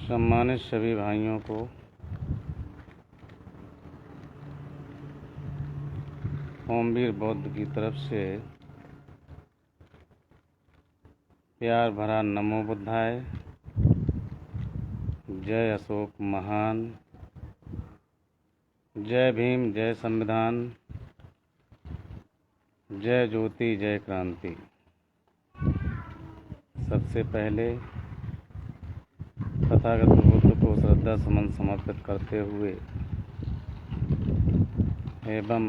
सम्मानित सभी भाइयों को ओमवीर बौद्ध की तरफ से प्यार भरा नमो बुद्धाय। जय अशोक महान, जय भीम, जय संविधान, जय ज्योति, जय क्रांति। सबसे पहले तथागत बुद्ध को श्रद्धा सुमन समर्पित करते हुए एवं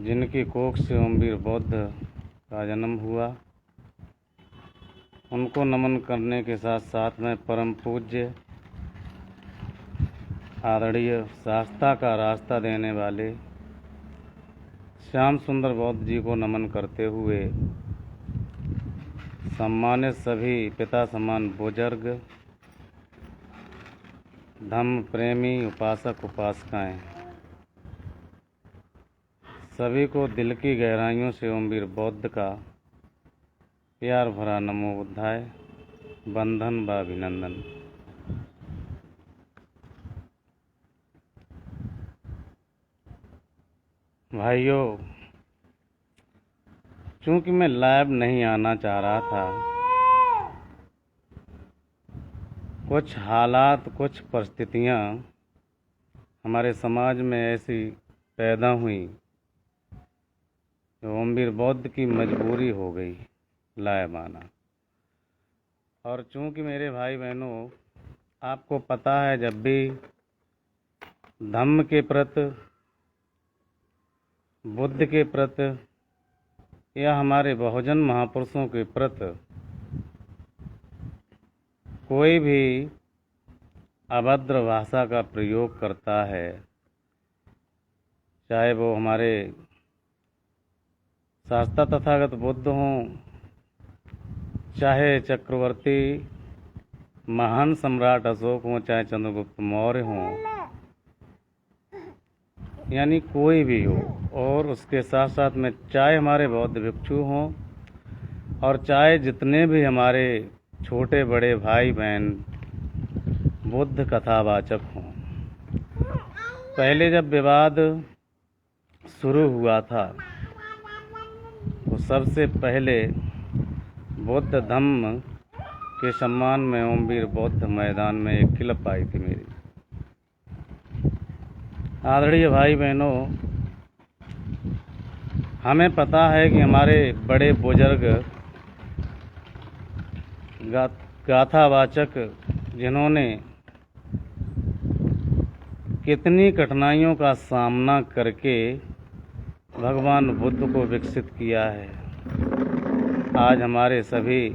जिनकी कोख से ओमवीर बौद्ध का जन्म हुआ उनको नमन करने के साथ साथ में परम पूज्य आदरणीय शास्ता का रास्ता देने वाले श्याम सुंदर बौद्ध जी को नमन करते हुए सम्मानित सभी पिता समान बुजुर्ग, धम्म प्रेमी उपासक उपासिकाएं, सभी को दिल की गहराइयों से ओमवीर बौद्ध का प्यार भरा नमो बुद्धाय, बंधन व अभिनंदन। भाइयों, चूंकि मैं लाइव नहीं आना चाह रहा था, कुछ हालात, कुछ परिस्थितियां हमारे समाज में ऐसी पैदा हुई कि ओमवीर बौद्ध की मजबूरी हो गई लाइव आना। और चूंकि मेरे भाई बहनों, आपको पता है जब भी धम्म के प्रति, बुद्ध के प्रति या हमारे बहुजन महापुरुषों के प्रति कोई भी अभद्र भाषा का प्रयोग करता है, चाहे वो हमारे शास्ता तथागत बुद्ध हों, चाहे चक्रवर्ती महान सम्राट अशोक हों, चाहे चंद्रगुप्त मौर्य हों, यानी कोई भी हो, और उसके साथ साथ में चाहे हमारे बौद्ध भिक्षु हों और चाहे जितने भी हमारे छोटे बड़े भाई बहन बुद्ध कथावाचक हों। पहले जब विवाद शुरू हुआ था तो सबसे पहले बुद्ध धम्म के सम्मान में ओमवीर बौद्ध मैदान में एक क्लिप आई थी मेरी। आदरणीय भाई बहनों, हमें पता है कि हमारे बड़े बुजुर्ग गाथावाचक जिन्होंने कितनी कठिनाइयों का सामना करके भगवान बुद्ध को विकसित किया है, आज हमारे सभी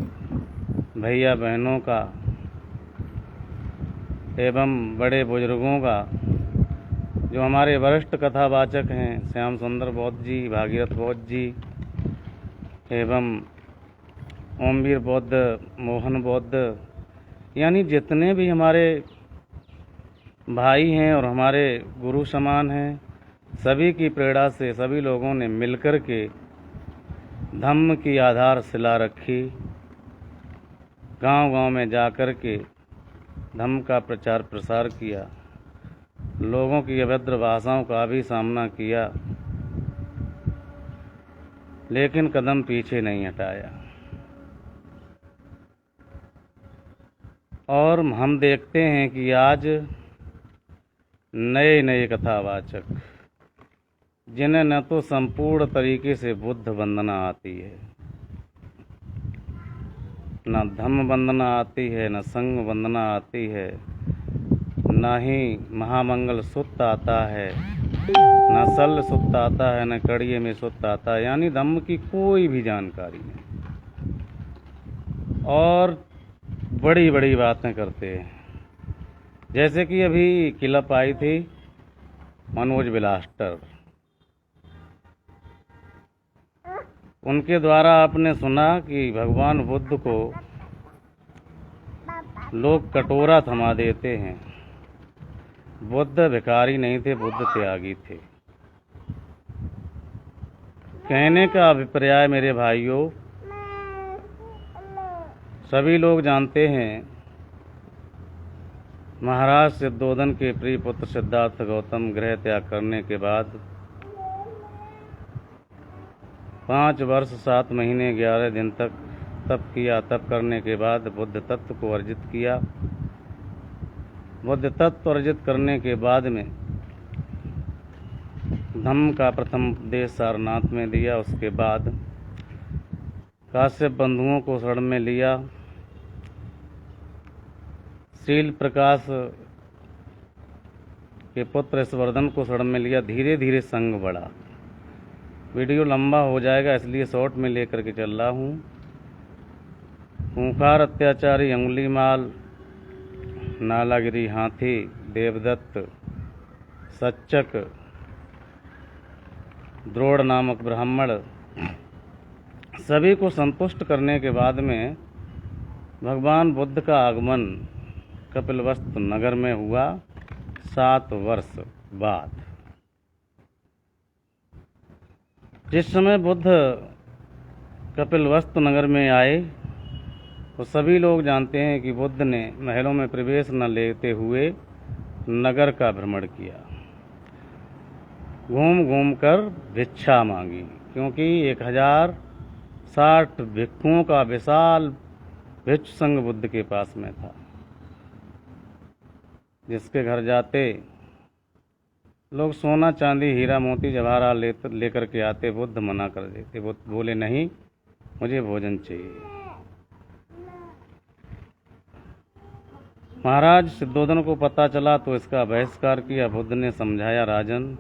भैया बहनों का एवं बड़े बुजुर्गों का, जो हमारे वरिष्ठ कथावाचक हैं, श्याम सुंदर बौद्ध जी, भागीरथ बौद्ध जी एवं ओमवीर बौद्ध, मोहन बौद्ध, यानी जितने भी हमारे भाई हैं और हमारे गुरु समान हैं, सभी की प्रेरणा से सभी लोगों ने मिलकर के धम्म की आधारशिला रखी। गांव-गांव में जाकर के धम्म का प्रचार प्रसार किया, लोगों की अभद्र भाषाओं का भी सामना किया, लेकिन कदम पीछे नहीं हटाया। और हम देखते हैं कि आज नए नए कथावाचक, जिन्हें न तो संपूर्ण तरीके से बुद्ध वंदना आती है, न धम्म वंदना आती है, न संघ वंदना आती है, न ही महामंगल सुत्त आता है, न सल सुत्त आता है, न कड़िए में सुत्त आता है, यानी धम्म की कोई भी जानकारी नहीं, और बड़ी बड़ी बातें करते हैं। जैसे कि अभी क्लिप आई थी मनोज विलास्टर, उनके द्वारा आपने सुना कि भगवान बुद्ध को लोग कटोरा थमा देते हैं। बुद्ध भिखारी नहीं थे, बुद्ध त्यागी थे। कहने का अभिप्राय मेरे भाइयों, सभी लोग जानते हैं महाराज सिद्धोधन के प्रिय पुत्र सिद्धार्थ गौतम गृह त्याग करने के बाद 5 वर्ष 7 महीने 11 दिन तक तप किया। तप करने के बाद बुद्ध तत्व को अर्जित किया। बुद्ध तत्व अर्जित करने के बाद में धम्म का प्रथम उपदेश सारनाथ में दिया। उसके बाद काश्यप बंधुओं को शरण में लिया। शील प्रकाश के पुत्र यशवर्धन को शरण में लिया। धीरे धीरे संग बढ़ा। वीडियो लंबा हो जाएगा इसलिए शॉर्ट में लेकर के चल रहा हूँ। खूंखार अत्याचारी अंगुलीमाल, नालागिरी हाथी, देवदत्त, सच्चक, द्रोण नामक ब्राह्मण सभी को संतुष्ट करने के बाद में भगवान बुद्ध का आगमन कपिलवस्तु नगर में हुआ 7 वर्ष बाद। जिस समय बुद्ध कपिलवस्तु नगर में आए तो सभी लोग जानते हैं कि बुद्ध ने महलों में प्रवेश न लेते हुए नगर का भ्रमण किया। घूम घूम कर भिक्षा मांगी, क्योंकि 1060 भिक्षुओं का विशाल भिक्षु संघ बुद्ध के पास में था। जिसके घर जाते लोग सोना चांदी हीरा मोती जवाहरात लेकर के आते, बुद्ध मना कर देते। बुद्ध बोले नहीं, मुझे भोजन चाहिए। महाराज सिद्धोधन को पता चला तो इसका बहिष्कार किया। बुद्ध ने समझाया, राजन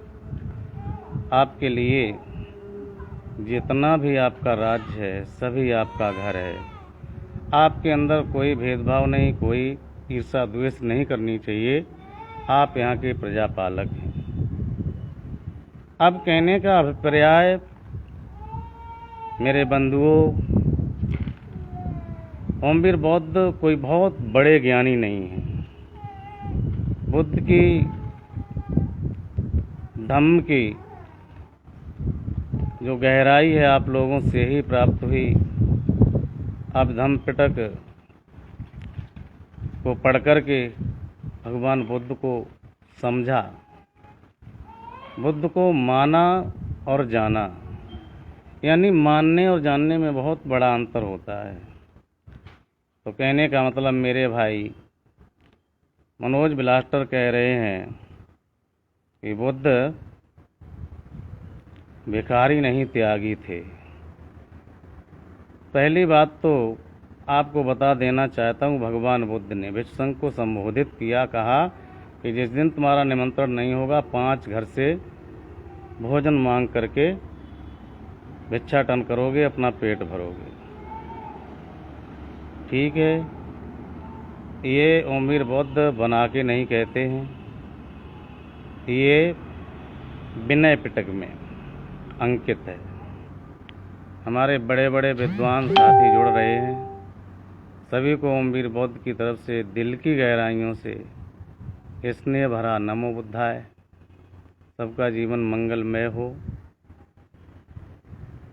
आपके लिए जितना भी आपका राज्य है सभी आपका घर है। आपके अंदर कोई भेदभाव नहीं, कोई ईर्षा द्वेष नहीं करनी चाहिए। आप यहाँ के प्रजापालक हैं। अब कहने का अभिप्राय मेरे बंधुओं, ओमवीर बौद्ध कोई बहुत बड़े ज्ञानी नहीं है। बुद्ध की धम्म की जो गहराई है आप लोगों से ही प्राप्त हुई। अब धम्म पिटक को पढ़ कर के भगवान बुद्ध को समझा, बुद्ध को माना और जाना। यानी मानने और जानने में बहुत बड़ा अंतर होता है। तो कहने का मतलब मेरे भाई मनोज बिलास्टर कह रहे हैं कि बुद्ध भिखारी नहीं त्यागी थे। पहली बात तो आपको बता देना चाहता हूँ, भगवान बुद्ध ने भिक्षु संघ को संबोधित किया, कहा कि जिस दिन तुम्हारा निमंत्रण नहीं होगा 5 घर से भोजन मांग करके भिक्षाटन करोगे, अपना पेट भरोगे। ठीक है, ये ओमवीर बौद्ध बना के नहीं कहते हैं, ये विनय पिटक में अंकित है। हमारे बड़े बड़े विद्वान साथी जुड़ रहे हैं। सभी को ओमवीर बौद्ध की तरफ से दिल की गहराइयों से स्नेह भरा नमो बुद्धाय। सबका जीवन मंगलमय हो।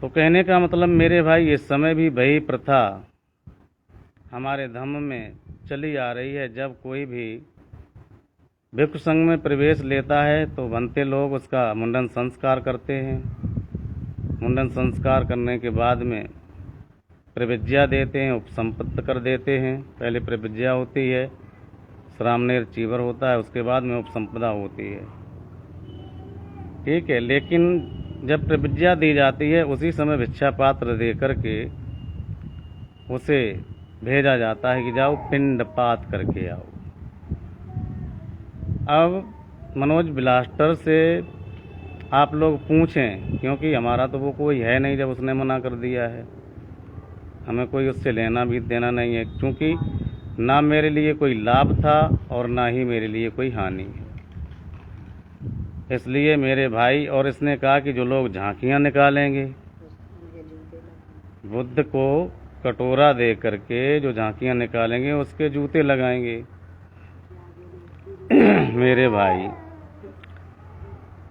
तो कहने का मतलब मेरे भाई, इस समय भी वही प्रथा हमारे धम्म में चली आ रही है। जब कोई भी भिक्षु संघ में प्रवेश लेता है तो बनते लोग उसका मुंडन संस्कार करते हैं। मुंडन संस्कार करने के बाद में प्रतिज्ञा देते हैं, उपसंपत्त कर देते हैं। पहले प्रतिज्ञा होती है, श्रामनेर चीवर होता है, उसके बाद में उपसंपदा होती है। ठीक है, लेकिन जब प्रतिज्ञा दी जाती है उसी समय भिक्षा पात्र दे करके उसे भेजा जाता है कि जाओ पिंड पात करके आओ। अब मनोज बिलास्टर से आप लोग पूछें, क्योंकि हमारा तो वो कोई है नहीं जब उसने मना कर दिया है। हमें कोई उससे लेना भी देना नहीं है, क्योंकि ना मेरे लिए कोई लाभ था और ना ही मेरे लिए कोई हानि है। इसलिए मेरे भाई, और इसने कहा कि जो लोग झांकियाँ निकालेंगे बुद्ध को कटोरा दे करके, जो झांकियाँ निकालेंगे उसके जूते लगाएंगे। मेरे भाई,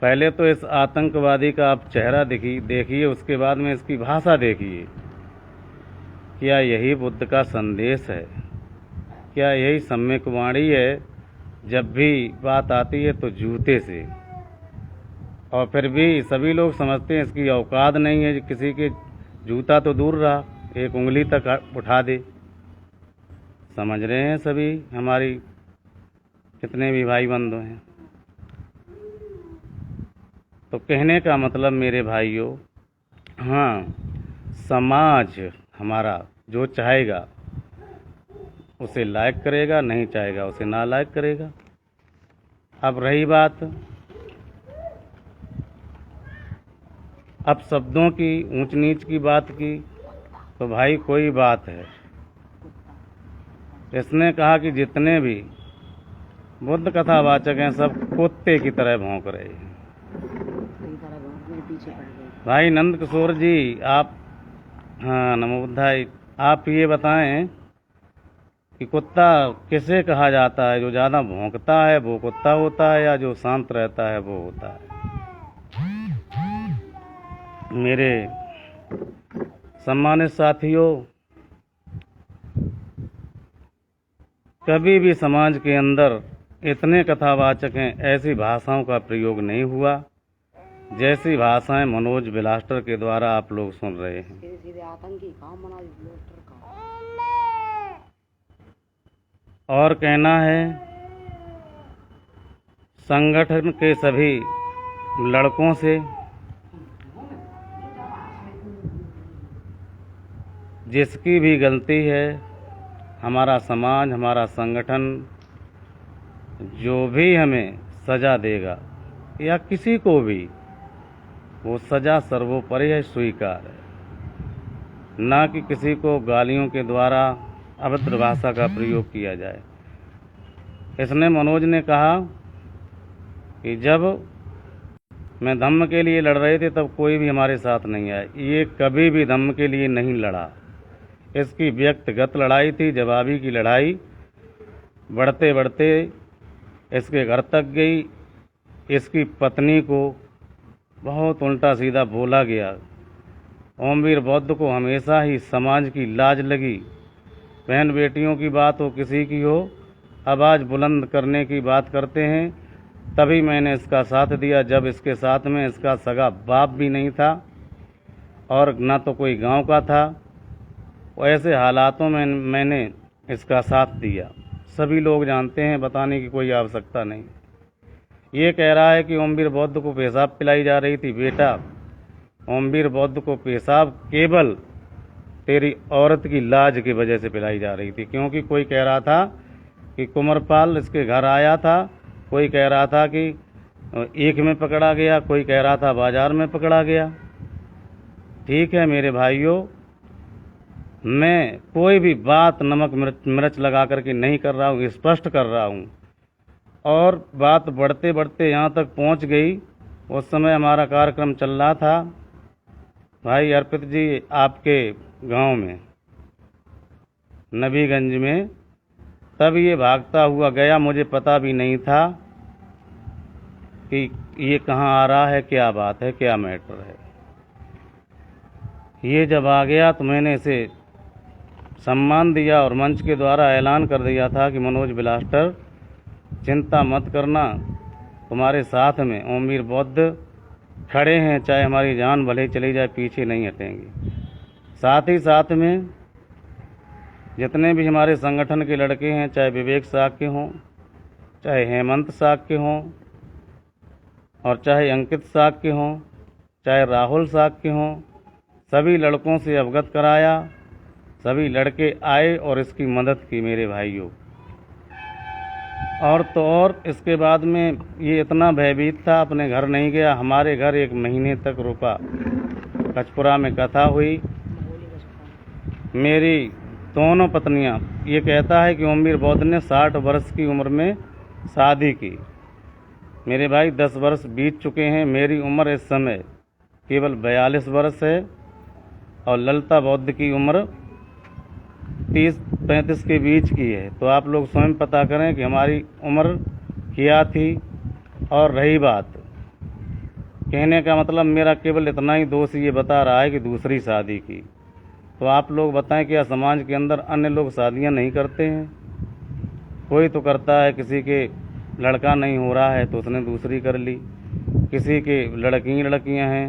पहले तो इस आतंकवादी का आप चेहरा देखिए, उसके बाद में इसकी भाषा देखिए। क्या यही बुद्ध का संदेश है? क्या यही सम्यक वाणी है जब भी बात आती है तो जूते से, और फिर भी सभी लोग समझते हैं इसकी औकात नहीं है, किसी के जूता तो दूर रहा, एक उंगली तक उठा दे। समझ रहे हैं सभी हमारी कितने भी भाई बंधु हैं। तो कहने का मतलब मेरे भाइयों, हाँ, समाज हमारा जो चाहेगा उसे लायक करेगा, नहीं चाहेगा उसे ना लायक करेगा। अब रही बात अब शब्दों की, ऊंच नीच की बात की, तो भाई कोई बात है। इसने कहा कि जितने भी बुद्ध कथावाचक हैं सब कुत्ते की तरह भौंक रहे हैं। भाई नंद किशोर जी, आप, हाँ नमो बुद्धाय, आप ये बताएं कि कुत्ता किसे कहा जाता है? जो ज़्यादा भौंकता है वो कुत्ता होता है, या जो शांत रहता है वो होता है? मेरे सम्मानित साथियों, कभी भी समाज के अंदर इतने कथावाचक हैं, ऐसी भाषाओं का प्रयोग नहीं हुआ जैसी भाषाएं मनोज बिलास्टर के द्वारा आप लोग सुन रहे हैं। सीधे आतंकी काम मनोज बिलास्टर का। और कहना है संगठन के सभी लड़कों से, जिसकी भी गलती है, हमारा समाज, हमारा संगठन जो भी हमें सजा देगा या किसी को भी, वो सजा सर्वोपरि है, स्वीकार है, ना कि किसी को गालियों के द्वारा अभद्र भाषा का प्रयोग किया जाए। इसने, मनोज ने कहा कि जब मैं धम्म के लिए लड़ रहे थे तब कोई भी हमारे साथ नहीं आया। ये कभी भी धम्म के लिए नहीं लड़ा, इसकी व्यक्तिगत लड़ाई थी, जवाबी की लड़ाई। बढ़ते बढ़ते इसके घर तक गई। इसकी पत्नी को बहुत उल्टा सीधा बोला गया। ओमवीर बौद्ध को हमेशा ही समाज की लाज लगी। बहन बेटियों की बात हो, किसी की हो, आवाज़ बुलंद करने की बात करते हैं, तभी मैंने इसका साथ दिया, जब इसके साथ में इसका सगा बाप भी नहीं था और ना तो कोई गांव का था। ऐसे हालातों में मैंने इसका साथ दिया। सभी लोग जानते हैं, बताने की कोई आवश्यकता नहीं। ये कह रहा है कि ओमवीर बौद्ध को पेशाब पिलाई जा रही थी। बेटा, ओमवीर बौद्ध को पेशाब केवल तेरी औरत की लाज की वजह से पिलाई जा रही थी, क्योंकि कोई कह रहा था कि कुंवरपाल इसके घर आया था, कोई कह रहा था कि एक में पकड़ा गया, कोई कह रहा था बाजार में पकड़ा गया। ठीक है मेरे भाइयों, मैं कोई भी बात नमक मिर्च लगा करके नहीं कर रहा हूँ, स्पष्ट कर रहा हूँ। और बात बढ़ते बढ़ते यहाँ तक पहुँच गई। उस समय हमारा कार्यक्रम चल रहा था भाई अर्पित जी आपके गांव में, नबीगंज में। तब ये भागता हुआ गया, मुझे पता भी नहीं था कि ये कहाँ आ रहा है, क्या बात है, क्या मैटर है। ये जब आ गया तो मैंने इसे सम्मान दिया और मंच के द्वारा ऐलान कर दिया था कि मनोज बिलास्टर, चिंता मत करना, तुम्हारे साथ में ओमवीर बौद्ध खड़े हैं, चाहे हमारी जान भले चली जाए, पीछे नहीं हटेंगे। साथ ही साथ में जितने भी हमारे संगठन के लड़के हैं, चाहे विवेक साक्य हों, चाहे हेमंत साक्य हों, और चाहे अंकित साक्य हों, चाहे राहुल साक्य हों, सभी लड़कों से अवगत कराया। सभी लड़के आए और इसकी मदद की मेरे भाइयों। और तो और इसके बाद में ये इतना भयभीत था, अपने घर नहीं गया। हमारे घर 1 महीने तक रुका। कचपुरा में कथा हुई। मेरी दोनों पत्नियां, ये कहता है कि ओमवीर बौद्ध ने 60 वर्ष की उम्र में शादी की। मेरे भाई 10 वर्ष बीत चुके हैं। मेरी उम्र इस समय केवल 42 वर्ष है और ललिता बौद्ध की उम्र 30-35 के बीच की है। तो आप लोग स्वयं पता करें कि हमारी उम्र क्या थी। और रही बात, कहने का मतलब मेरा केवल इतना ही दोष ये बता रहा है कि दूसरी शादी की। तो आप लोग बताएं, क्या समाज के अंदर अन्य लोग शादियां नहीं करते हैं? कोई तो करता है, किसी के लड़का नहीं हो रहा है तो उसने दूसरी कर ली। किसी के लड़कियां हैं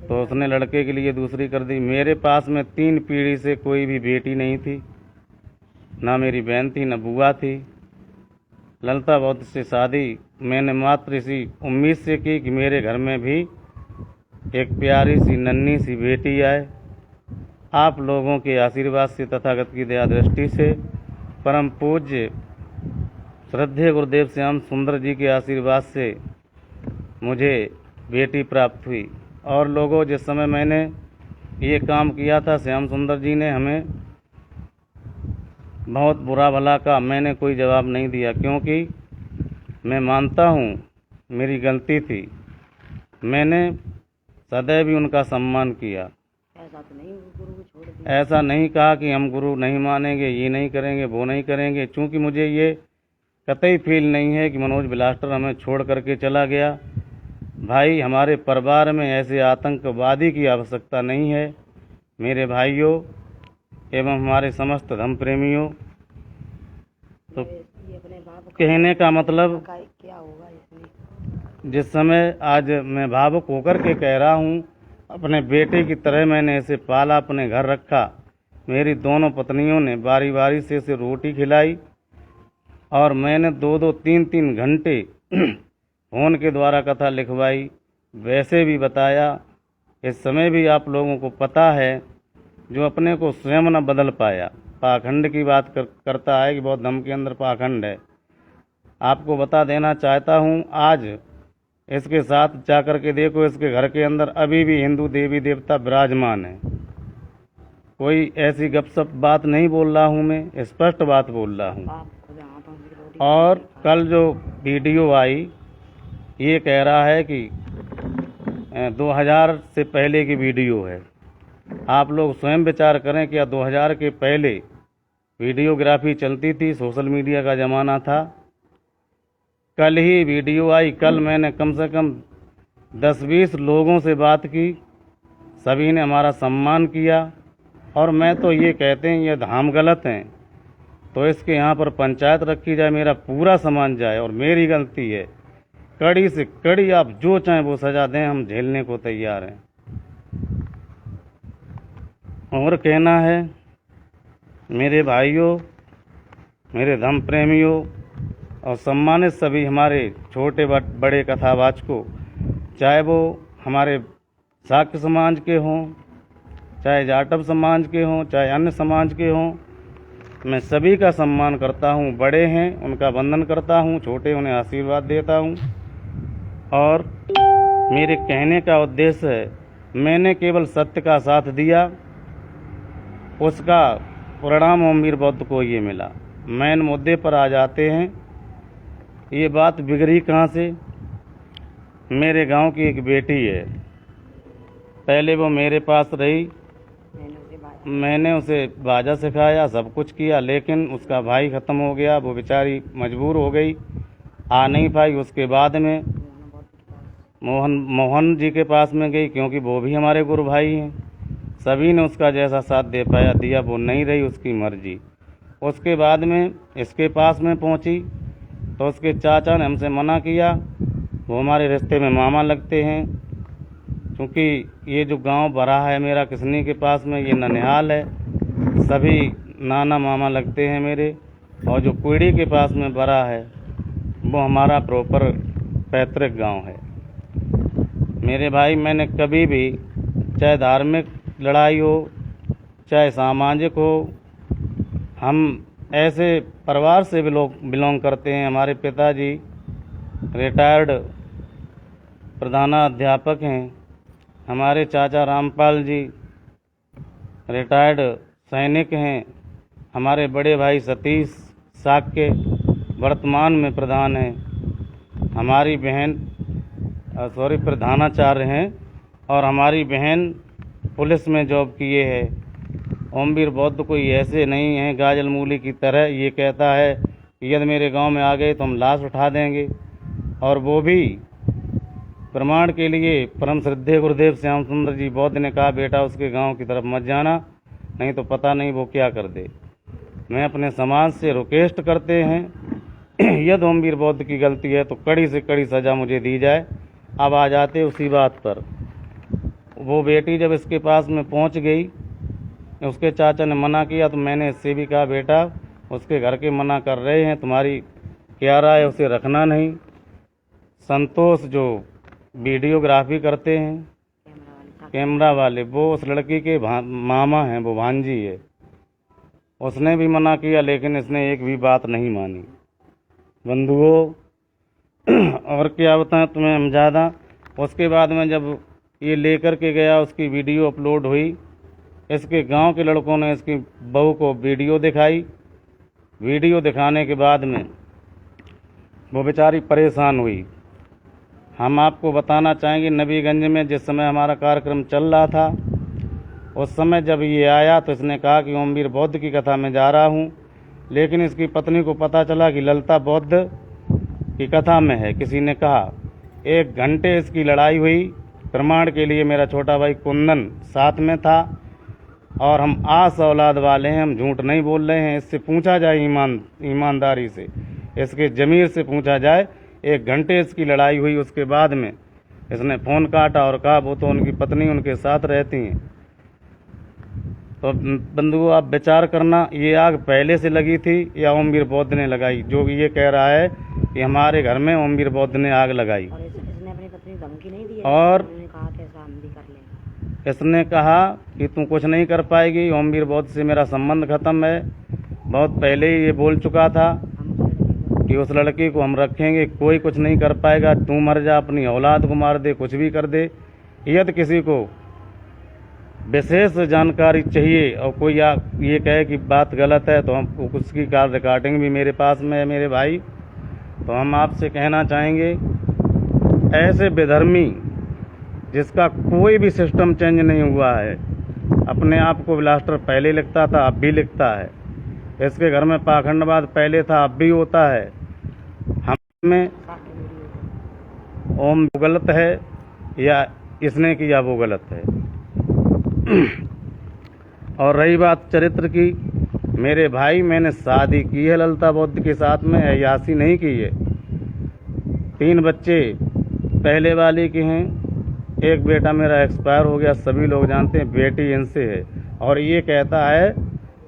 तो उसने लड़के के लिए दूसरी कर दी। मेरे पास में 3 पीढ़ी से कोई भी बेटी नहीं थी, ना मेरी बहन थी, ना बुआ थी। ललिता बौद्ध से शादी मैंने मात्र इसी उम्मीद से की कि मेरे घर में भी एक प्यारी सी नन्ही सी बेटी आए। आप लोगों के आशीर्वाद से, तथागत की दया दृष्टि से, परम पूज्य श्रद्धेय गुरुदेव श्याम सुंदर जी के आशीर्वाद से मुझे बेटी प्राप्त हुई। और लोगों, जिस समय मैंने ये काम किया था, श्याम सुंदर जी ने हमें बहुत बुरा भला कहा। मैंने कोई जवाब नहीं दिया, क्योंकि मैं मानता हूँ मेरी गलती थी। मैंने सदैव ही उनका सम्मान किया। ऐसा तो नहीं गुरु को छोड़ दिया। ऐसा नहीं कहा कि हम गुरु नहीं मानेंगे, ये नहीं करेंगे, वो नहीं करेंगे। चूँकि मुझे ये कतई फील नहीं है कि मनोज बिलास्टर हमें छोड़ करके चला गया। भाई, हमारे परिवार में ऐसे आतंकवादी की आवश्यकता नहीं है। मेरे भाइयों एवं हमारे समस्त धर्म प्रेमियों, तो ये अपने बाप कहने का मतलब, का क्या होगा इसमें? जिस समय आज मैं भावुक होकर के कह रहा हूँ, अपने बेटे की तरह मैंने इसे पाला, अपने घर रखा। मेरी दोनों पत्नियों ने बारी बारी से इसे रोटी खिलाई और मैंने 2-2, 3-3 घंटे फोन के द्वारा कथा लिखवाई, वैसे भी बताया। इस समय भी आप लोगों को पता है, जो अपने को स्वयं न बदल पाया, पाखंड की बात करता है कि बहुत दम के अंदर पाखंड है। आपको बता देना चाहता हूँ, आज इसके साथ जाकर के देखो, इसके घर के अंदर अभी भी हिंदू देवी देवता विराजमान है। कोई ऐसी गपसप बात नहीं बोल रहा हूँ, मैं स्पष्ट बात बोल रहा हूँ। आप खुद हाथों से रोटी और कल जो वीडियो आई, ये कह रहा है कि 2000 से पहले की वीडियो है। आप लोग स्वयं विचार करें, क्या 2000 के पहले वीडियोग्राफी चलती थी? सोशल मीडिया का ज़माना था। कल ही वीडियो आई। कल मैंने कम से कम 10-20 लोगों से बात की, सभी ने हमारा सम्मान किया। और मैं तो ये कहते हैं, ये धाम गलत हैं तो इसके यहाँ पर पंचायत रखी जाए, मेरा पूरा सामान जाए। और मेरी गलती है, कड़ी से कड़ी आप जो चाहें वो सजा दें, हम झेलने को तैयार हैं। और कहना है, मेरे भाइयों, मेरे धर्म प्रेमियों और सम्मानित सभी हमारे छोटे बड़े कथावाचकों, चाहे वो हमारे शाक्य समाज के हों, चाहे जाटव समाज के हों, चाहे अन्य समाज के हों, मैं सभी का सम्मान करता हूँ। बड़े हैं उनका वंदन करता हूँ, छोटे उन्हें आशीर्वाद देता हूँ। और मेरे कहने का उद्देश्य है, मैंने केवल सत्य का साथ दिया, उसका परिणाम ओमवीर बौद्ध को ये मिला। मेन मुद्दे पर आ जाते हैं। ये बात बिगड़ी कहाँ से? मेरे गांव की एक बेटी है, पहले वो मेरे पास रही, मैंने उसे बाजा सिखाया, सब कुछ किया, लेकिन उसका भाई ख़त्म हो गया, वो बेचारी मजबूर हो गई, आ नहीं पाई। उसके बाद में मोहन जी के पास में गई, क्योंकि वो भी हमारे गुरु भाई हैं। सभी ने उसका जैसा साथ दे पाया दिया, वो नहीं रही, उसकी मर्जी। उसके बाद में इसके पास में पहुंची तो उसके चाचा ने हमसे मना किया, वो हमारे रिश्ते में मामा लगते हैं। क्योंकि ये जो गांव भरा है मेरा किसनी के पास में, ये ननिहाल है, सभी नाना मामा लगते हैं मेरे। और जो कुड़ी के पास में भरा है वो हमारा प्रॉपर पैतृक गांव है। मेरे भाई, मैंने कभी भी, चाहे धार्मिक लड़ाई हो चाहे सामाजिक हो, हम ऐसे परिवार से बिलोंग करते हैं। हमारे पिताजी रिटायर्ड प्रधानाध्यापक हैं, हमारे चाचा रामपाल जी रिटायर्ड सैनिक हैं, हमारे बड़े भाई सतीश साक्य वर्तमान में प्रधान हैं, हमारी बहन प्रधानाचार्य हैं, और हमारी बहन पुलिस में जॉब किए है। ओमवीर बौद्ध कोई ऐसे नहीं है गाजल मूली की तरह, ये कहता है कि यदि मेरे गांव में आ गए तो हम लाश उठा देंगे। और वो भी प्रमाण के लिए परम श्रद्धेय गुरुदेव श्याम सुंदर जी बौद्ध ने कहा, बेटा उसके गांव की तरफ मत जाना, नहीं तो पता नहीं वो क्या कर दे। मैं अपने समाज से रिक्वेस्ट करते हैं, यदि ओमवीर बौद्ध की गलती है तो कड़ी से कड़ी सज़ा मुझे दी जाए। अब आ जाते उसी बात पर। वो बेटी जब इसके पास में पहुंच गई, उसके चाचा ने मना किया तो मैंने इससे भी कहा, बेटा उसके घर के मना कर रहे हैं, तुम्हारी क्या राय है, उसे रखना नहीं। संतोष जो वीडियोग्राफी करते हैं, कैमरा वाले, वो उस लड़की के मामा हैं, वो भांजी है। उसने भी मना किया लेकिन इसने एक भी बात नहीं मानी। बंधुओं, और क्या बताएं तुम्हें हम ज़्यादा। उसके बाद में जब ये लेकर के गया, उसकी वीडियो अपलोड हुई। इसके गांव के लड़कों ने इसकी बहू को वीडियो दिखाई। वीडियो दिखाने के बाद में वो बेचारी परेशान हुई। हम आपको बताना चाहेंगे, नबीगंज में जिस समय हमारा कार्यक्रम चल रहा था, उस समय जब ये आया तो इसने कहा कि ओमवीर बौद्ध की कथा में जा रहा हूँ, लेकिन इसकी पत्नी को पता चला कि ललिता बौद्ध की कथा में है। किसी ने कहा, 1 घंटे इसकी लड़ाई हुई। प्रमाण के लिए मेरा छोटा भाई कुंदन साथ में था, और हम आस औलाद वाले हैं, हम झूठ नहीं बोल रहे हैं। इससे पूछा जाए ईमानदारी से, इसके ज़मीर से पूछा जाए, 1 घंटे इसकी लड़ाई हुई। उसके बाद में इसने फ़ोन काटा और कहा वो तो उनकी पत्नी उनके साथ रहती हैं। तो बंधुओं, आप विचार करना, ये आग पहले से लगी थी या ओमवीर बौद्ध ने लगाई। जो ये कह रहा है कि हमारे घर में ओमवीर बौद्ध ने आग लगाई, और इसने अपनी पत्नी को धमकी नहीं दी है, और उन्होंने कहा कि ऐसा हम भी कर लेंगे। इसने कहा कि तू कुछ नहीं कर पाएगी, ओमवीर बौद्ध से मेरा संबंध खत्म है। बहुत पहले ही ये बोल चुका था कि उस लड़की को हम रखेंगे, कोई कुछ नहीं कर पाएगा, तू मर जा, अपनी औलाद को मार दे, कुछ भी कर दे। यदि किसी को विशेष जानकारी चाहिए और कोई ये कहे कि बात गलत है, तो हम उसकी कॉल रिकॉर्डिंग भी मेरे पास में है मेरे भाई। तो हम आपसे कहना चाहेंगे, ऐसे बेधर्मी जिसका कोई भी सिस्टम चेंज नहीं हुआ है, अपने आप को ब्लास्टर पहले लिखता था, अब भी लिखता है। इसके घर में पाखंडवाद पहले था, अब भी होता है। हमें ओम गलत है या इसने किया वो गलत है। और रही बात चरित्र की, मेरे भाई, मैंने शादी की है ललिता बौद्ध के साथ में, अय्यासी नहीं की है। 3 बच्चे पहले वाले के हैं, एक बेटा मेरा एक्सपायर हो गया, सभी लोग जानते हैं, बेटी इनसे है। और ये कहता है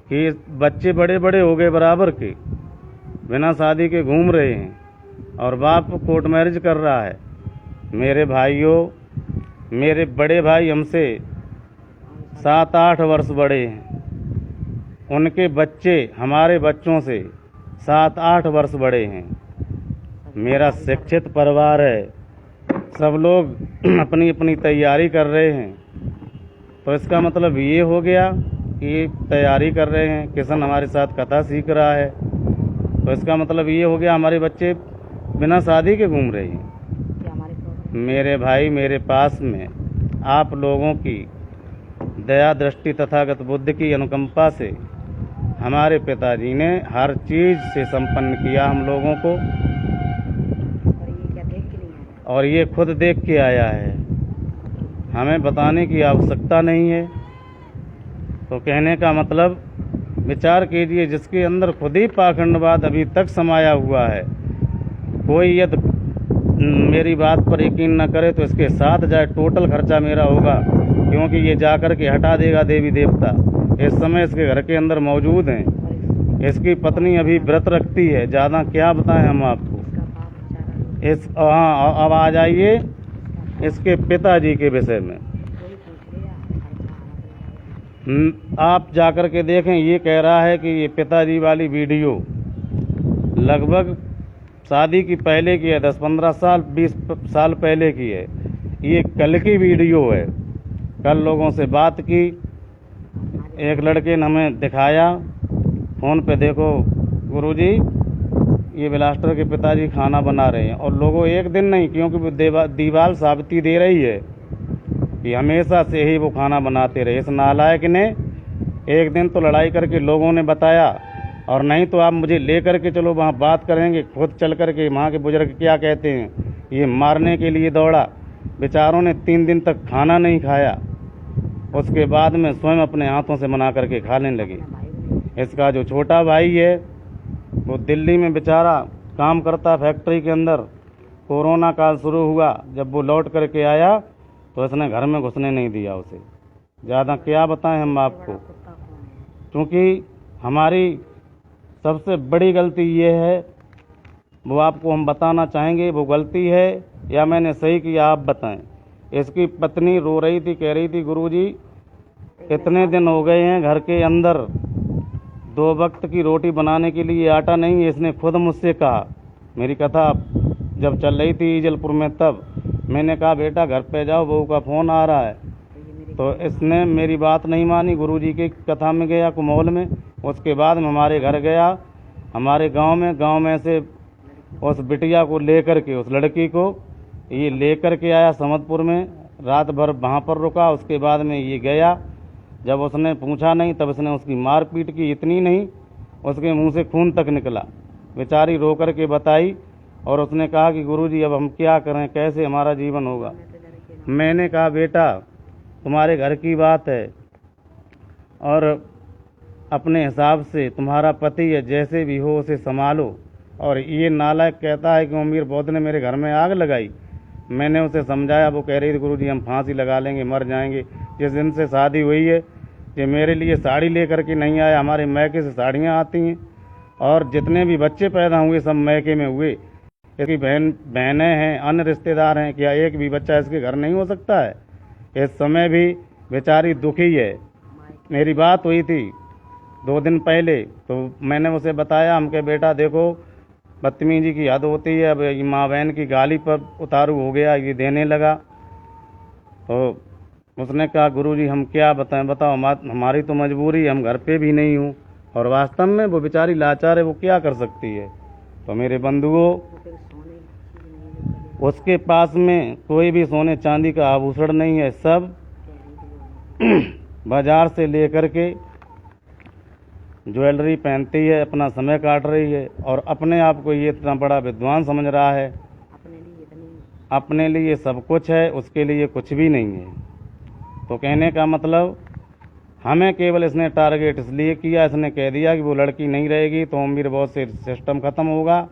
कि बच्चे बड़े बड़े हो गए बराबर के, बिना शादी के घूम रहे हैं, और बाप कोर्ट मैरिज कर रहा है। मेरे भाइयों, मेरे बड़े भाई हमसे 7-8 वर्ष बड़े हैं, उनके बच्चे हमारे बच्चों से 7-8 वर्ष बड़े हैं। मेरा शिक्षित परिवार है, सब लोग अपनी अपनी तैयारी कर रहे हैं। तो इसका मतलब ये हो गया कि तैयारी कर रहे हैं, किशन हमारे साथ कथा सीख रहा है, तो इसका मतलब ये हो गया हमारे बच्चे बिना शादी के घूम रहे हैं। मेरे भाई, मेरे पास में आप लोगों की दया दृष्टि तथागत बुद्ध की अनुकंपा से हमारे पिताजी ने हर चीज़ से संपन्न किया हम लोगों को, और ये खुद देख के आया है, हमें बताने की आवश्यकता नहीं है। तो कहने का मतलब, विचार कीजिए, जिसके अंदर खुद ही पाखंडवाद अभी तक समाया हुआ है, कोई यदि मेरी बात पर यकीन न करे तो इसके साथ जाए, टोटल खर्चा मेरा होगा, क्योंकि ये जाकर के हटा देगा देवी देवता। इस समय इसके घर के अंदर मौजूद हैं। इसकी पत्नी अभी व्रत रखती है, ज़्यादा क्या बताएं हम आपको। हाँ, अब आ जाइए इसके पिताजी के विषय में। आप जाकर के देखें, ये कह रहा है कि ये पिताजी वाली वीडियो लगभग शादी की पहले की है, 10-15 साल 20 साल पहले की है। ये कल की वीडियो है। कल लोगों से बात की, एक लड़के ने हमें दिखाया फ़ोन पे, देखो गुरुजी, ये ब्लास्टर के पिताजी खाना बना रहे हैं। और लोगों एक दिन नहीं, क्योंकि वो दीवाल साबिती दे रही है कि हमेशा से ही वो खाना बनाते रहे। इस नालायक ने एक दिन तो लड़ाई करके लोगों ने बताया, और नहीं तो आप मुझे ले करके चलो, वहाँ बात करेंगे। खुद चल करके वहाँ के बुजुर्ग क्या कहते हैं, ये मारने के लिए दौड़ा। बेचारों ने 3 दिन तक खाना नहीं खाया, उसके बाद में स्वयं अपने हाथों से बना करके खाने लगे। इसका जो छोटा भाई है वो दिल्ली में बेचारा काम करता फैक्ट्री के अंदर। कोरोना काल शुरू हुआ, जब वो लौट करके आया तो इसने घर में घुसने नहीं दिया उसे। ज़्यादा क्या बताएं हम आपको, कुत्ता कौन है? क्योंकि हमारी सबसे बड़ी गलती ये है, वो आपको हम बताना चाहेंगे वो गलती है या मैंने सही किया, आप बताएं। इसकी पत्नी रो रही थी, कह रही थी गुरुजी इतने दिन हो गए हैं घर के अंदर 2 वक्त की रोटी बनाने के लिए आटा नहीं है। इसने खुद मुझसे कहा, मेरी कथा जब चल रही थी ईजलपुर में, तब मैंने कहा बेटा घर पे जाओ, बहू का फ़ोन आ रहा है। तो इसने मेरी बात नहीं मानी, गुरुजी की कथा में गया कुमौल में। उसके बाद में हमारे घर गया, हमारे गांव में से उस बिटिया को लेकर के, उस लड़की को ये लेकर के आया समदपुर में, रात भर वहाँ पर रुका। उसके बाद में ये गया, जब उसने पूछा नहीं तब उसने उसकी मारपीट की। इतनी नहीं, उसके मुंह से खून तक निकला। बेचारी रो कर के बताई और उसने कहा कि गुरुजी अब हम क्या करें, कैसे हमारा जीवन होगा। मैंने कहा बेटा तुम्हारे घर की बात है और अपने हिसाब से तुम्हारा पति है, जैसे भी हो उसे संभालो। और ये नालायक कहता है कि ओमवीर बौद्ध ने मेरे घर में आग लगाई। मैंने उसे समझाया, वो कह रही थी गुरुजी हम फांसी लगा लेंगे, मर जाएंगे। जिस दिन से शादी हुई है कि मेरे लिए साड़ी लेकर के नहीं आया। हमारे मैके से साड़ियाँ आती हैं और जितने भी बच्चे पैदा हुए सब मैके में हुए। इसकी बहनें हैं, अन्य रिश्तेदार हैं, क्या एक भी बच्चा इसके घर नहीं हो सकता है? इस समय भी बेचारी दुखी है। मेरी बात हुई थी 2 दिन पहले, तो मैंने उसे बताया, हम कहे बेटा देखो बदतमीजी की हद होती है, अब ये माँ बहन की गाली पर उतारू हो गया, ये देने लगा। तो उसने कहा गुरुजी हम क्या बताएं, बताओ हमारी तो मजबूरी है, हम घर पे भी नहीं हूँ। और वास्तव में वो बेचारी लाचार है, वो क्या कर सकती है। तो मेरे बंधुओं, उसके पास में कोई भी सोने चांदी का आभूषण नहीं है, सब बाजार से लेकर के ज्वेलरी पहनती है, अपना समय काट रही है और अपने आप को ये इतना बड़ा विद्वान समझ रहा है। अपने लिए सब कुछ है, उसके लिए कुछ भी नहीं है। तो कहने का मतलब हमें केवल इसने टारगेट इसलिए किया, इसने कह दिया कि वो लड़की नहीं रहेगी तो ओमवीर बौद्ध से सिस्टम ख़त्म होगा,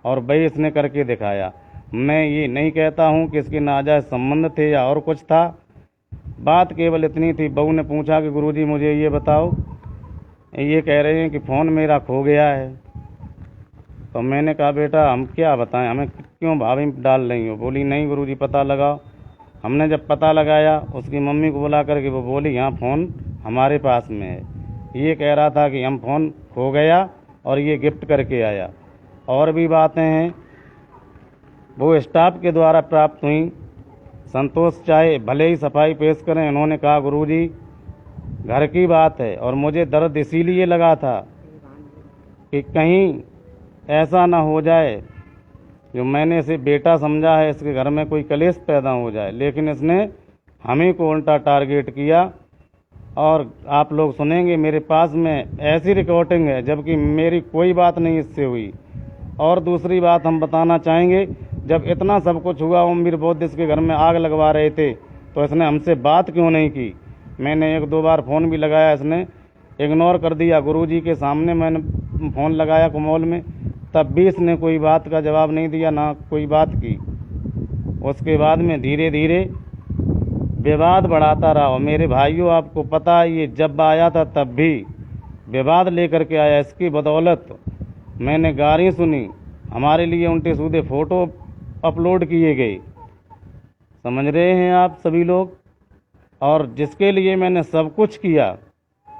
और वही इसने करके दिखाया। मैं ये नहीं कहता हूँ कि इसके नाजायज़ संबंध थे या और कुछ था, बात केवल इतनी थी। बहू ने पूछा कि गुरुजी मुझे ये बताओ, ये कह रहे हैं कि फ़ोन मेरा खो गया है। तो मैंने कहा बेटा हम क्या बताएं, हमें क्यों भाभी डाल रही हो? बोली नहीं गुरुजी पता लगाओ। हमने जब पता लगाया, उसकी मम्मी को बुला करके, वो बोली हाँ फ़ोन हमारे पास में है। ये कह रहा था कि हम फ़ोन खो गया और ये गिफ्ट करके आया। और भी बातें हैं वो स्टाफ के द्वारा प्राप्त हुई। संतोष चाहे भले ही सफाई पेश करें, उन्होंने कहा गुरुजी घर की बात है। और मुझे दर्द इसीलिए लगा था कि कहीं ऐसा ना हो जाए, जो मैंने इसे बेटा समझा है, इसके घर में कोई कलेश पैदा हो जाए, लेकिन इसने हमें को उल्टा टारगेट किया। और आप लोग सुनेंगे मेरे पास में ऐसी रिकॉर्डिंग है, जबकि मेरी कोई बात नहीं इससे हुई। और दूसरी बात हम बताना चाहेंगे, जब इतना सब कुछ हुआ, ओमवीर बौद्ध इसके घर में आग लगवा रहे थे, तो इसने हमसे बात क्यों नहीं की? मैंने 1-2 बार फ़ोन भी लगाया, इसने इग्नोर कर दिया। गुरुजी के सामने मैंने फ़ोन लगाया कुमौल में, तब भी इसने कोई बात का जवाब नहीं दिया, ना कोई बात की। उसके बाद में धीरे धीरे विवाद बढ़ाता रहा। और मेरे भाइयों आपको पता है, ये जब आया था तब भी विवाद लेकर के आया। इसकी बदौलत मैंने गाली सुनी, हमारे लिए उल्टे सीधे फ़ोटो अपलोड किए गए। समझ रहे हैं आप सभी लोग? और जिसके लिए मैंने सब कुछ किया,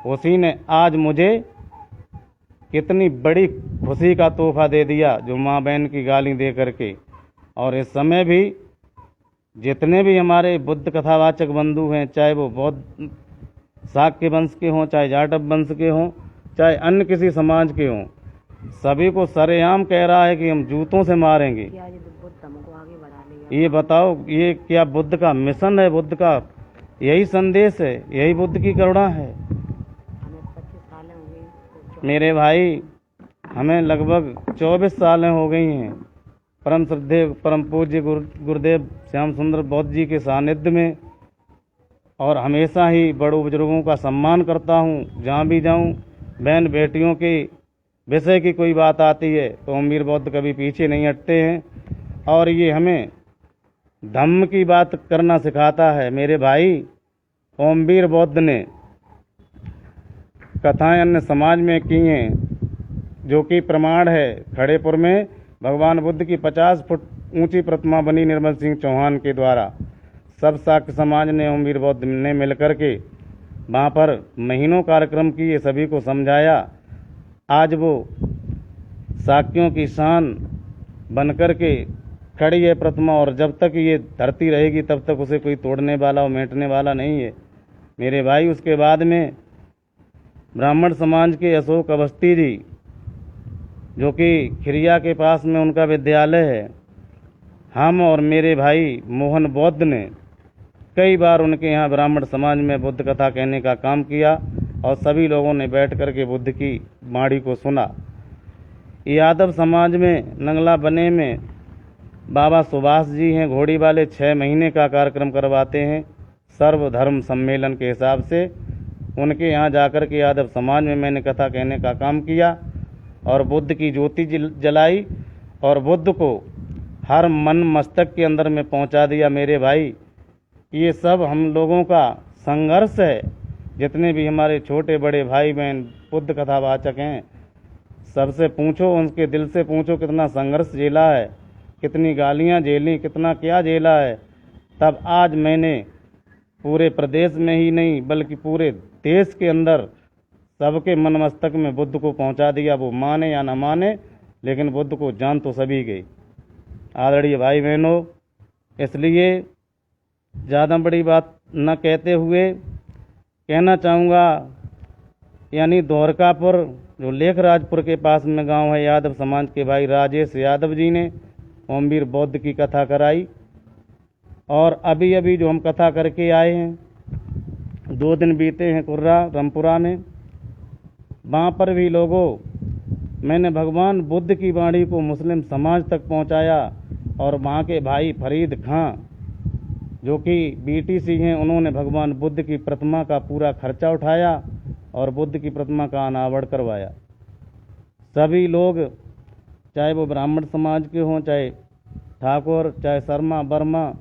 उसी ने आज मुझे कितनी बड़ी खुशी का तोहफा दे दिया, जो माँ बहन की गाली दे करके। और इस समय भी जितने भी हमारे बुद्ध कथावाचक बंधु हैं, चाहे वो बौद्ध शाक्य वंश के हों, चाहे जाटव वंश के हों, चाहे अन्य किसी समाज के हों, सभी को सरेआम कह रहा है कि हम जूतों से मारेंगे। क्या ये बुद्ध हमको आगे बढ़ा लिया? ये बताओ, ये क्या बुद्ध का मिशन है? बुद्ध का यही संदेश है, यही बुद्ध की करुणा है। हमें 25 साल हो गई। मेरे भाई, हमें लगभग 24 सालें हो गई हैं परम श्रद्धेय परम पूज्य गुरुदेव श्याम सुंदर बौद्ध जी के सानिध्य में, और हमेशा ही बड़ों बुजुर्गों का सम्मान करता हूँ। जहाँ भी जाऊँ, बहन बेटियों की विषय की कोई बात आती है तो ओमवीर बौद्ध कभी पीछे नहीं हटते हैं और ये हमें धम्म की बात करना सिखाता है। मेरे भाई, ओमवीर बौद्ध ने कथाएं अन्य समाज में की हैं, जो कि प्रमाण है। खड़ेपुर में भगवान बुद्ध की 50 फुट ऊंची प्रतिमा बनी निर्मल सिंह चौहान के द्वारा। सब शाक्य समाज ने ओमवीर बौद्ध ने मिलकर के वहाँ पर महीनों कार्यक्रम किए, सभी को समझाया। आज वो शाक्यों की शान बनकर के खड़ी है प्रतिमा, और जब तक ये धरती रहेगी तब तक उसे कोई तोड़ने वाला और मेटने वाला नहीं है। मेरे भाई, उसके बाद में ब्राह्मण समाज के अशोक अवस्थी जी, जो कि खिरिया के पास में उनका विद्यालय है, हम और मेरे भाई मोहन बौद्ध ने कई बार उनके यहाँ ब्राह्मण समाज में बुद्ध कथा कहने का काम किया और सभी लोगों ने बैठ कर के बुद्ध की वाणी को सुना। यादव समाज में नंगला बने में बाबा सुभाष जी हैं, घोड़ी वाले 6 महीने का कार्यक्रम करवाते हैं सर्वधर्म सम्मेलन के हिसाब से। उनके यहाँ जाकर के यादव समाज में मैंने कथा कहने का काम किया और बुद्ध की ज्योति जलाई और बुद्ध को हर मन मस्तक के अंदर में पहुँचा दिया। मेरे भाई, ये सब हम लोगों का संघर्ष है। जितने भी हमारे छोटे बड़े भाई बहन बुद्ध कथावाचक हैं, सबसे पूछो, उनके दिल से पूछो कितना संघर्ष झेला है, कितनी गालियां झेली, कितना क्या झेला है। तब आज मैंने पूरे प्रदेश में ही नहीं बल्कि पूरे देश के अंदर सबके मन मस्तक में बुद्ध को पहुंचा दिया। वो माने या न माने, लेकिन बुद्ध को जान तो सभी गई। आदरणीय भाई बहनों, इसलिए ज़्यादा बड़ी बात न कहते हुए कहना चाहूँगा, यानी द्वारकापुर जो लेखराजपुर के पास में गांव है, यादव समाज के भाई राजेश यादव जी ने ओमवीर बौद्ध की कथा कराई। और अभी अभी जो हम कथा करके आए हैं, 2 दिन बीते हैं कुर्रा रामपुरा में, वहाँ पर भी लोगों मैंने भगवान बुद्ध की वाणी को मुस्लिम समाज तक पहुँचाया। और वहाँ के भाई फरीद खां, जो कि बीटीसी हैं, उन्होंने भगवान बुद्ध की प्रतिमा का पूरा खर्चा उठाया और बुद्ध की प्रतिमा का अनावरण करवाया। सभी लोग, चाहे वो ब्राह्मण समाज के हों, चाहे ठाकुर, चाहे शर्मा वर्मा,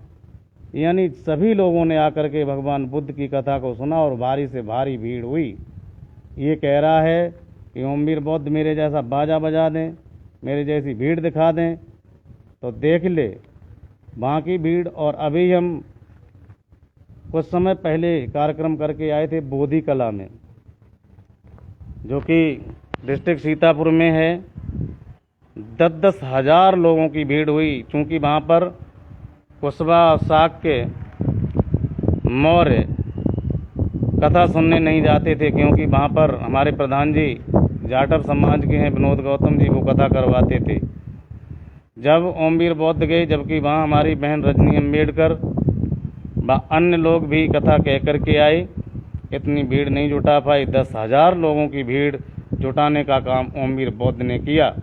यानी सभी लोगों ने आकर के भगवान बुद्ध की कथा को सुना और भारी से भारी भीड़ हुई। ये कह रहा है कि ओमवीर बौद्ध मेरे जैसा बाजा बजा दें, मेरे जैसी भीड़ दिखा दें, तो देख ले वहाँ की भीड़। और अभी हम कुछ समय पहले कार्यक्रम करके आए थे बोधी कला में, जो कि डिस्ट्रिक्ट सीतापुर में है। 10-10 हज़ार लोगों की भीड़ हुई, क्योंकि वहाँ पर कुशवा और शाक्य मौर्य कथा सुनने नहीं जाते थे, क्योंकि वहाँ पर हमारे प्रधान जी जाटव समाज के हैं विनोद गौतम जी, वो कथा करवाते थे। जब ओमवीर बौद्ध गए, जबकि वहाँ हमारी बहन रजनी अम्बेडकर व अन्य लोग भी कथा कह कर के आए, इतनी भीड़ नहीं जुटा पाई। 10,000 लोगों की भीड़ जुटाने का काम ओमवीर बौद्ध ने किया।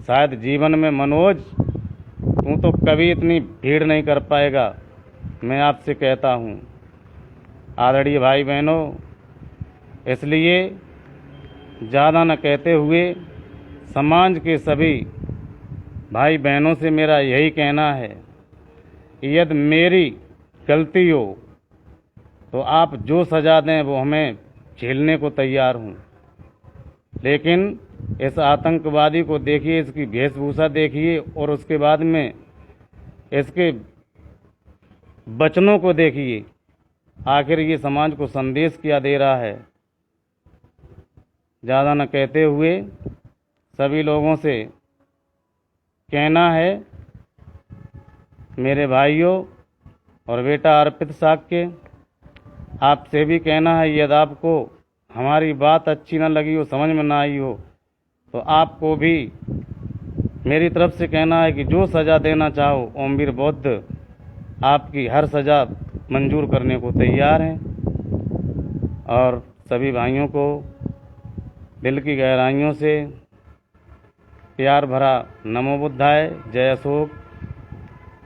शायद जीवन में मनोज तू तो कभी इतनी भीड़ नहीं कर पाएगा, मैं आपसे कहता हूँ। आदरणीय भाई बहनों, इसलिए ज़्यादा न कहते हुए समाज के सभी भाई बहनों से मेरा यही कहना है, यदि मेरी गलती हो तो आप जो सज़ा दें वो हमें झेलने को तैयार हूँ। लेकिन इस आतंकवादी को देखिए, इसकी वेशभूषा देखिए और उसके बाद में इसके वचनों को देखिए, आखिर ये समाज को संदेश क्या दे रहा है। ज़्यादा न कहते हुए सभी लोगों से कहना है, मेरे भाइयों और बेटा अर्पित शाक्य, आपसे भी कहना है, यदि आपको हमारी बात अच्छी न लगी हो, समझ में ना आई हो, तो आपको भी मेरी तरफ से कहना है कि जो सज़ा देना चाहो ओमवीर बौद्ध आपकी हर सज़ा मंजूर करने को तैयार हैं। और सभी भाइयों को दिल की गहराइयों से प्यार भरा नमो बुद्धाय, जय अशोक,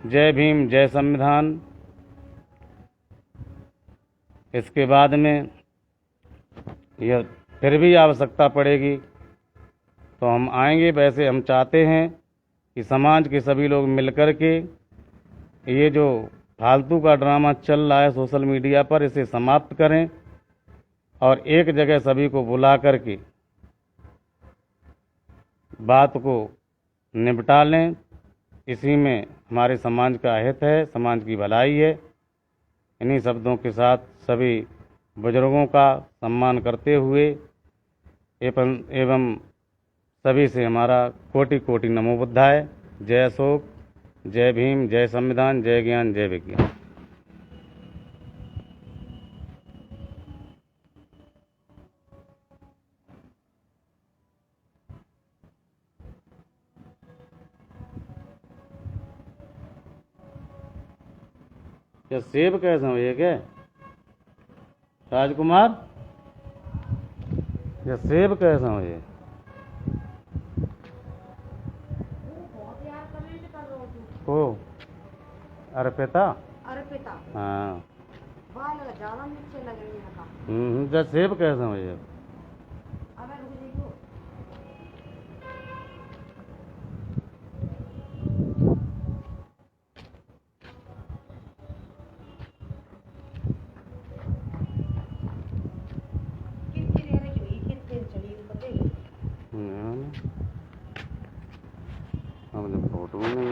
जय भीम, जय संविधान। इसके बाद में यह फिर भी आवश्यकता पड़ेगी तो हम आएंगे। वैसे हम चाहते हैं कि समाज के सभी लोग मिलकर के ये जो फालतू का ड्रामा चल रहा है सोशल मीडिया पर, इसे समाप्त करें और एक जगह सभी को बुला करके बात को निपटा लें। इसी में हमारे समाज का हित है, समाज की भलाई है। इन्हीं शब्दों के साथ सभी बुजुर्गों का सम्मान करते हुए एवं सभी से हमारा कोटि कोटि नमो बुद्धाय। जय अशोक, जय भीम, जय संविधान, जय ज्ञान, जय विज्ञान। क्या सेब कैसे हो ये क्या राजकुमार? ये सेब कैसे हो ये? ओ अर्पिता। अर्पिता हाँ। बाल ज्यादा नीचे लग रही है का। ये सेब कैसे हो ये? अबे रुक जाइयो। कितनी देर की हुई, कितनी देर चली पता है? अब जब फोटो नहीं